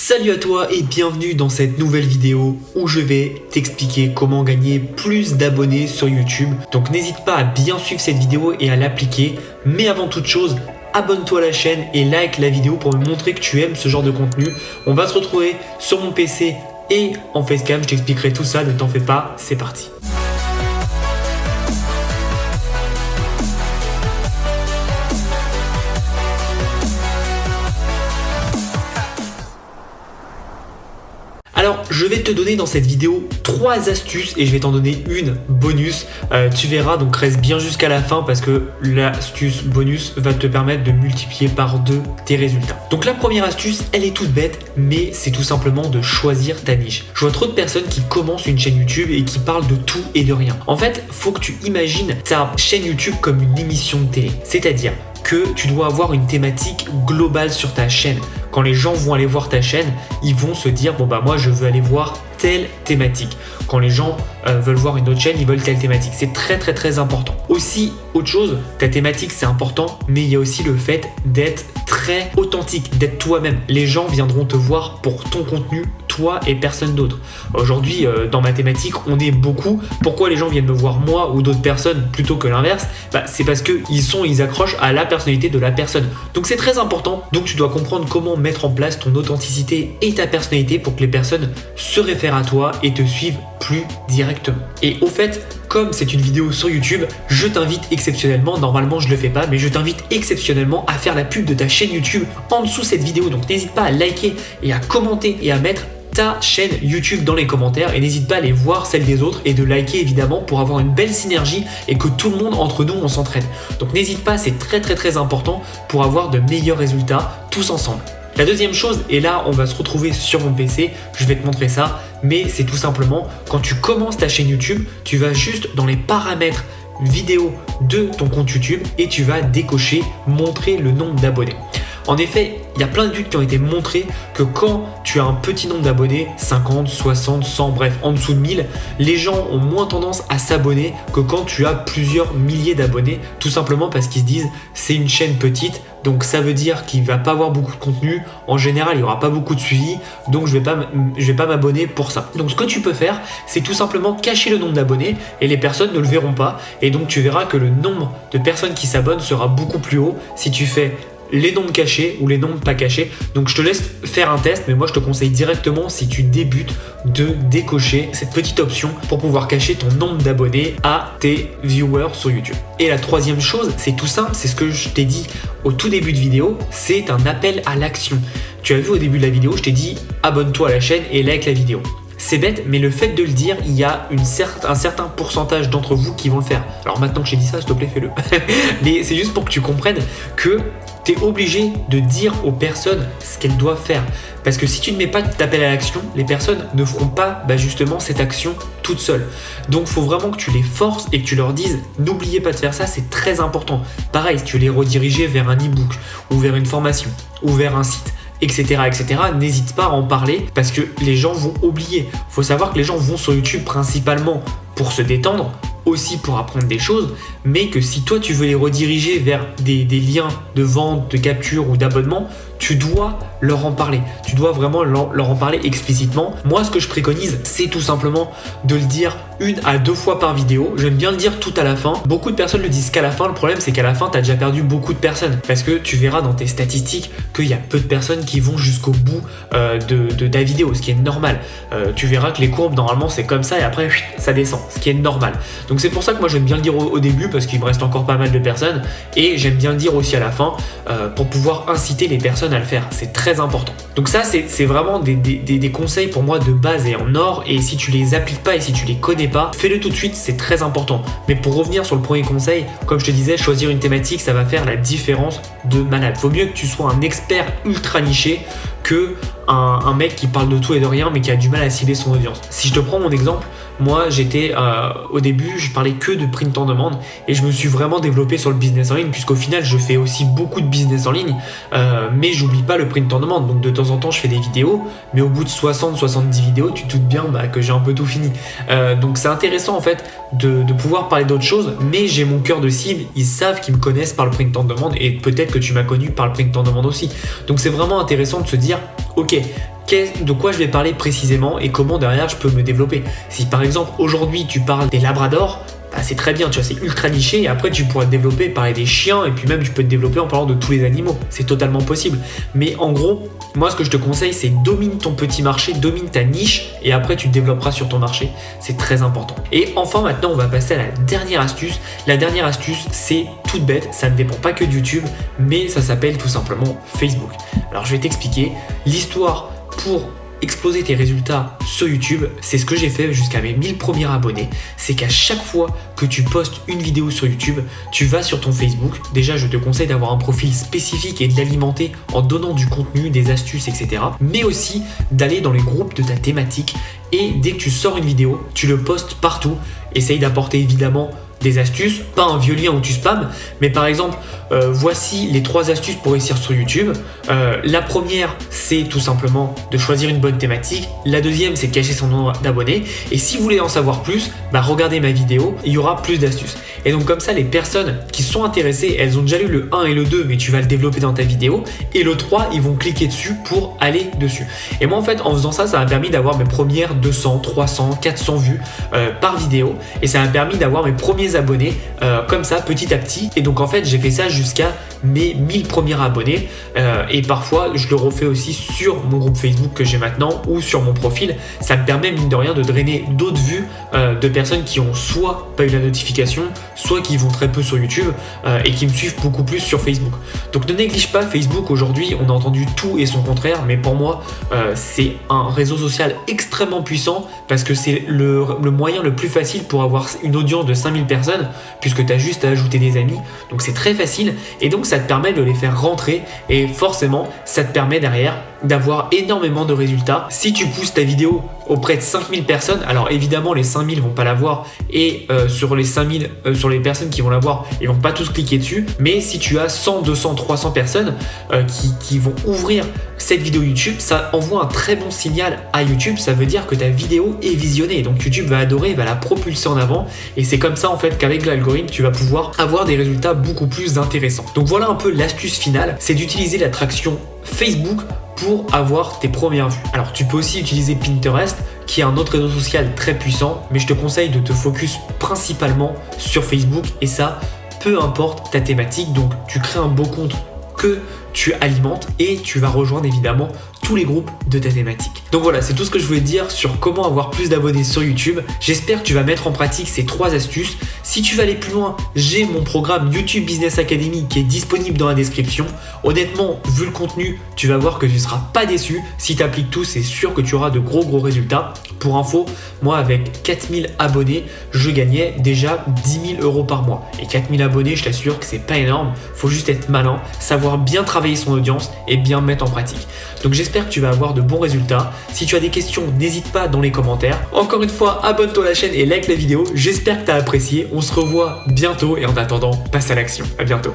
Salut à toi et bienvenue dans cette nouvelle vidéo où je vais t'expliquer comment gagner plus d'abonnés sur YouTube. Donc n'hésite pas à bien suivre cette vidéo et à l'appliquer. Mais avant toute chose, abonne-toi à la chaîne et like la vidéo pour me montrer que tu aimes ce genre de contenu. On va se retrouver sur mon PC et en facecam, je t'expliquerai tout ça, ne t'en fais pas, c'est parti. Alors, je vais te donner dans cette vidéo 3 astuces et je vais t'en donner une bonus. Tu verras, donc reste bien jusqu'à la fin parce que l'astuce bonus va te permettre de multiplier par 2 tes résultats. Donc la première astuce, elle est toute bête, mais c'est tout simplement de choisir ta niche. Je vois trop de personnes qui commencent une chaîne YouTube et qui parlent de tout et de rien. En fait, faut que tu imagines ta chaîne YouTube comme une émission de télé. C'est-à-dire que tu dois avoir une thématique globale sur ta chaîne. Quand les gens vont aller voir ta chaîne, ils vont se dire bon bah moi je veux aller voir telle thématique. Quand les gens veulent voir une autre chaîne, ils veulent telle thématique. C'est très important. Aussi, autre chose, ta thématique c'est important, mais il y a aussi le fait d'être très authentique, d'être toi-même. Les gens viendront te voir pour ton contenu, toi et personne d'autre. Aujourd'hui, dans ma thématique, on est beaucoup. Pourquoi les gens viennent me voir moi ou d'autres personnes plutôt que l'inverse? C'est parce qu'ils accrochent à la personnalité de la personne. Donc c'est très important. Donc tu dois comprendre comment mettre en place ton authenticité et ta personnalité pour que les personnes se réfèrent à toi et te suivent plus directement. Et au fait, comme c'est une vidéo sur YouTube, je t'invite exceptionnellement, normalement je le fais pas, mais je t'invite exceptionnellement à faire la pub de ta chaîne YouTube en dessous de cette vidéo. Donc n'hésite pas à liker et à commenter et à mettre ta chaîne YouTube dans les commentaires et n'hésite pas à aller voir celle des autres et de liker évidemment pour avoir une belle synergie et que tout le monde entre nous on s'entraide. Donc n'hésite pas, c'est très important pour avoir de meilleurs résultats tous ensemble. La deuxième chose, et là on va se retrouver sur mon PC, je vais te montrer ça, mais c'est tout simplement quand tu commences ta chaîne YouTube, tu vas juste dans les paramètres vidéo de ton compte YouTube et tu vas décocher montrer le nombre d'abonnés. En effet, il y a plein d'études qui ont été montrées que quand tu as un petit nombre d'abonnés, 50, 60, 100, bref, en dessous de 1000, les gens ont moins tendance à s'abonner que quand tu as plusieurs milliers d'abonnés, tout simplement parce qu'ils se disent c'est une chaîne petite, donc ça veut dire qu'il ne va pas avoir beaucoup de contenu, en général il n'y aura pas beaucoup de suivi, donc je vais pas m'abonner pour ça. Donc ce que tu peux faire, c'est tout simplement cacher le nombre d'abonnés et les personnes ne le verront pas, et donc tu verras que le nombre de personnes qui s'abonnent sera beaucoup plus haut si tu fais les nombres cachés ou les nombres pas cachés. Donc je te laisse faire un test, mais moi je te conseille directement, si tu débutes, de décocher cette petite option pour pouvoir cacher ton nombre d'abonnés à tes viewers sur YouTube. Et la troisième chose, c'est tout simple, c'est ce que je t'ai dit au tout début de vidéo, c'est un appel à l'action. Tu as vu au début de la vidéo, je t'ai dit abonne-toi à la chaîne et like la vidéo. C'est bête, mais le fait de le dire, il y a un certain pourcentage d'entre vous qui vont le faire. Alors maintenant que j'ai dit ça, s'il te plaît, fais-le. Mais c'est juste pour que tu comprennes que tu es obligé de dire aux personnes ce qu'elles doivent faire. Parce que si tu ne mets pas d'appel à l'action, les personnes ne feront pas justement cette action toutes seules. Donc il faut vraiment que tu les forces et que tu leur dises n'oubliez pas de faire ça, c'est très important. Pareil, si tu veux les rediriger vers un e-book ou vers une formation ou vers un site, etc. N'hésite pas à en parler parce que les gens vont oublier. Il faut savoir que les gens vont sur YouTube principalement pour se détendre, aussi pour apprendre des choses, mais que si toi tu veux les rediriger vers des liens de vente, de capture ou d'abonnement, tu dois leur en parler. Tu dois vraiment leur en parler explicitement. Moi, ce que je préconise, c'est tout simplement de le dire 1 à 2 fois par vidéo. J'aime bien le dire tout à la fin. Beaucoup de personnes le disent qu'à la fin. Le problème, c'est qu'à la fin, tu as déjà perdu beaucoup de personnes parce que tu verras dans tes statistiques qu'il y a peu de personnes qui vont jusqu'au bout de ta vidéo, ce qui est normal. Tu verras que les courbes, normalement, c'est comme ça et après, ça descend, ce qui est normal. Donc c'est pour ça que moi, j'aime bien le dire au début parce qu'il me reste encore pas mal de personnes et j'aime bien le dire aussi à la fin pour pouvoir inciter les personnes à le faire. C'est très important. Donc ça, c'est vraiment des conseils pour moi de base et en or, et si tu les appliques pas et si tu les connais pas, fais-le tout de suite, c'est très important. Mais pour revenir sur le premier conseil, comme je te disais, choisir une thématique, ça va faire la différence de malade. Vaut mieux que tu sois un expert ultra niché que un mec qui parle de tout et de rien mais qui a du mal à cibler son audience. Si je te prends mon exemple, moi j'étais au début, je parlais que de print en demande et je me suis vraiment développé sur le business en ligne, puisqu'au final je fais aussi beaucoup de business en ligne, mais j'oublie pas le print en demande. Donc de temps en temps je fais des vidéos, mais au bout de 60-70 vidéos, tu te doutes bien que j'ai un peu tout fini. Donc c'est intéressant en fait de pouvoir parler d'autres choses, mais j'ai mon cœur de cible, ils savent qu'ils me connaissent par le print en demande, et peut-être que tu m'as connu par le print en demande aussi. Donc c'est vraiment intéressant de se dire ok, de quoi je vais parler précisément et comment derrière je peux me développer. Si par exemple aujourd'hui tu parles des labradors, bah c'est très bien, tu vois, c'est ultra niché et après tu pourras te développer, parler des chiens et puis même tu peux te développer en parlant de tous les animaux. C'est totalement possible. Mais en gros, moi ce que je te conseille c'est domine ton petit marché, domine ta niche et après tu te développeras sur ton marché. C'est très important. Et enfin maintenant on va passer à la dernière astuce. La dernière astuce c'est toute bête, ça ne dépend pas que de YouTube, mais ça s'appelle tout simplement Facebook. Alors je vais t'expliquer l'histoire pour exploser tes résultats sur YouTube. C'est ce que j'ai fait jusqu'à mes 1000 premiers abonnés. C'est qu'à chaque fois que tu postes une vidéo sur YouTube, tu vas sur ton Facebook. Déjà, je te conseille d'avoir un profil spécifique et de l'alimenter en donnant du contenu, des astuces, etc. Mais aussi d'aller dans les groupes de ta thématique. Et dès que tu sors une vidéo, tu le postes partout. Essaye d'apporter évidemment des astuces, pas un vieux lien où tu spams, mais par exemple, voici les 3 astuces pour réussir sur YouTube. La première, c'est tout simplement de choisir une bonne thématique. La deuxième, c'est de cacher son nombre d'abonnés. Et si vous voulez en savoir plus, bah regardez ma vidéo, il y aura plus d'astuces. Et donc comme ça, les personnes qui sont intéressées, elles ont déjà lu le 1 et le 2, mais tu vas le développer dans ta vidéo. Et le 3, ils vont cliquer dessus pour aller dessus. Et moi, en fait, en faisant ça, ça m'a permis d'avoir mes premières 200, 300, 400 vues par vidéo. Et ça m'a permis d'avoir mes premiers abonnés comme ça petit à petit. Et donc en fait j'ai fait ça jusqu'à mes 1000 premiers abonnés et parfois je le refais aussi sur mon groupe Facebook que j'ai maintenant ou sur mon profil. Ça me permet mine de rien de drainer d'autres vues de personnes qui ont soit pas eu la notification, soit qui vont très peu sur YouTube et qui me suivent beaucoup plus sur Facebook. Donc ne néglige pas Facebook. Aujourd'hui on a entendu tout et son contraire, mais pour moi c'est un réseau social extrêmement puissant parce que c'est le moyen le plus facile pour avoir une audience de 5000 personnes, puisque tu as juste à ajouter des amis. Donc c'est très facile et donc ça te permet de les faire rentrer et forcément ça te permet derrière d'avoir énormément de résultats. Si tu pousses ta vidéo auprès de 5000 personnes, alors évidemment les 5000 vont pas la voir et sur les 5000, sur les personnes qui vont la voir, ils vont pas tous cliquer dessus, mais si tu as 100, 200, 300 personnes qui vont ouvrir cette vidéo YouTube, ça envoie un très bon signal à YouTube. Ça veut dire que ta vidéo est visionnée, donc YouTube va adorer, va la propulser en avant et c'est comme ça en fait qu'avec l'algorithme tu vas pouvoir avoir des résultats beaucoup plus intéressants. Donc voilà un peu l'astuce finale, c'est d'utiliser l'attraction Facebook pour avoir tes premières vues. Alors tu peux aussi utiliser Pinterest qui est un autre réseau social très puissant, mais je te conseille de te focus principalement sur Facebook et ça, peu importe ta thématique. Donc tu crées un beau compte que tu alimentes et tu vas rejoindre évidemment tous les groupes de ta thématique. Donc voilà, c'est tout ce que je voulais dire sur comment avoir plus d'abonnés sur YouTube. J'espère que tu vas mettre en pratique ces 3 astuces. Si tu veux aller plus loin, j'ai mon programme YouTube Business Academy qui est disponible dans la description. Honnêtement, vu le contenu, tu vas voir que tu ne seras pas déçu. Si tu appliques tout, c'est sûr que tu auras de gros résultats. Pour info, moi avec 4000 abonnés, je gagnais déjà 10 000 € par mois. Et 4000 abonnés, je t'assure que c'est pas énorme. Faut juste être malin, savoir bien travailler son audience et bien mettre en pratique. Donc j'espère que tu vas avoir de bons résultats. Si tu as des questions, n'hésite pas dans les commentaires. Encore une fois, abonne-toi à la chaîne et like la vidéo. J'espère que tu as apprécié. On se revoit bientôt et en attendant, passe à l'action. À bientôt.